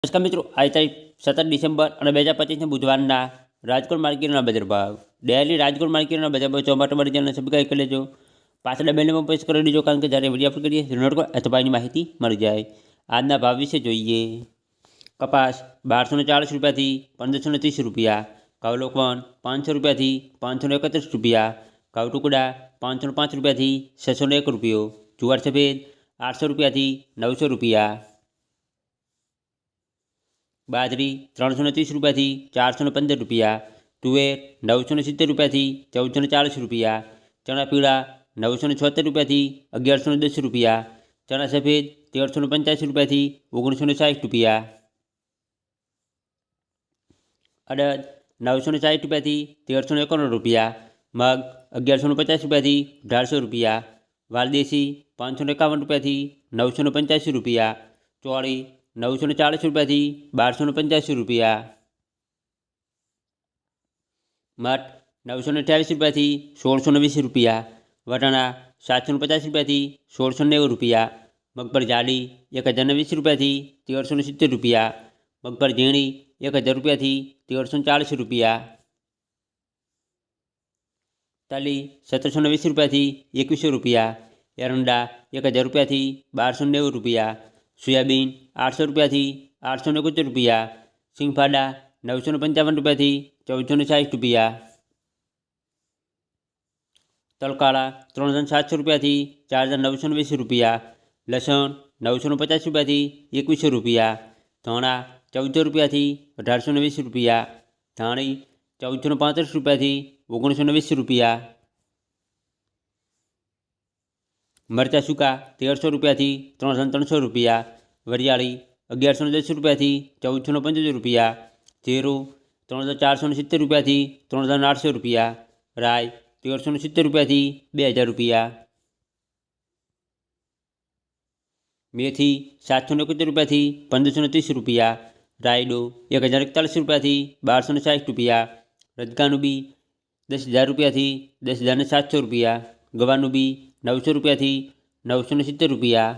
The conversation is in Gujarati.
નમસ્કાર મિત્રો, આજે તારીખ 17 ડિસેમ્બર અને 2025 બુધવારના રાજકોટ માર્કેટના બજાર ભાવ. ડેલી રાજકોટ માર્કેટના બજાર ભાવ જોવા માટે મારી ચેનલ સબસ્ક્રાઈબ કરી લેજો. પાછળ બેલમાં પ્રેસ કરી દેજો, કારણ કે જ્યારે વિડીયો અપલોડ કરીએ નોટિફિકેશન અથવા એની માહિતી મળી જાય. આજના ભાવ વિશે જોઈએ. કપાસ 1240 રૂપિયાથી 1530 રૂપિયા, ઘઉં લોકવન 500 રૂપિયાથી 531 રૂપિયા, ઘઉં ટુકડા 505 રૂપિયાથી 601 રૂપિયો, જુવાર સફેદ 800 રૂપિયાથી 900 રૂપિયા, બાજરી 330 રૂપિયાથી 415 રૂપિયા, તુવેર 970 રૂપિયાથી 1440 રૂપિયા, ચણા પીળા 976 રૂપિયાથી 1110 રૂપિયા, ચણા સફેદ 1385 રૂપિયાથી 1960 રૂપિયા, અડદ 960 રૂપિયાથી 1391 રૂપિયા, મગ 1150 રૂપિયાથી 1800 રૂપિયા, વાલદેશી 551 રૂપિયાથી 985 રૂપિયા, ચોળી 940 રૂપિયાથી 1285 રૂપિયા, મઠ 928 રૂપિયાથી 1620 રૂપિયા, વટાણા 750 રૂપિયાથી 1690 રૂપિયા, મગફળી જાડી 1020 રૂપિયાથી 1370 રૂપિયા, મગફળી ઝીણી 1000 રૂપિયાથી 1340 રૂપિયા, તલી 1720 રૂપિયાથી 2100 રૂપિયા, એરંડા 1000 રૂપિયાથી 1290 રૂપિયા, સોયાબીન 800 રૂપિયાથી 871 રૂપિયા, સિંગફાડા 955 રૂપિયાથી 1460 રૂપિયા, તલકાળા 3700 રૂપિયાથી 4920 રૂપિયા, લસણ 950 રૂપિયાથી 2100 રૂપિયા, ધાણા 1400 રૂપિયાથી 1820 રૂપિયા, ધાણી 1435 રૂપિયાથી 1920 રૂપિયા, મરચાં સૂકા 1300 રૂપિયાથી 3300 રૂપિયા, વરિયાળી 1110 રૂપિયાથી 1475 રૂપિયા, જીરું 3470 રૂપિયાથી 3800 રૂપિયા, રાઈ 1370 રૂપિયાથી 2000 રૂપિયા, મેથી 771 રૂપિયાથી 1530 રૂપિયા, રાયડો 1041 રૂપિયાથી 1260 રૂપિયા, રજકાનું બી 10,000 રૂપિયાથી 10,700 રૂપિયા, ગવાનું બી 900 રૂપિયાથી 970 રૂપિયા,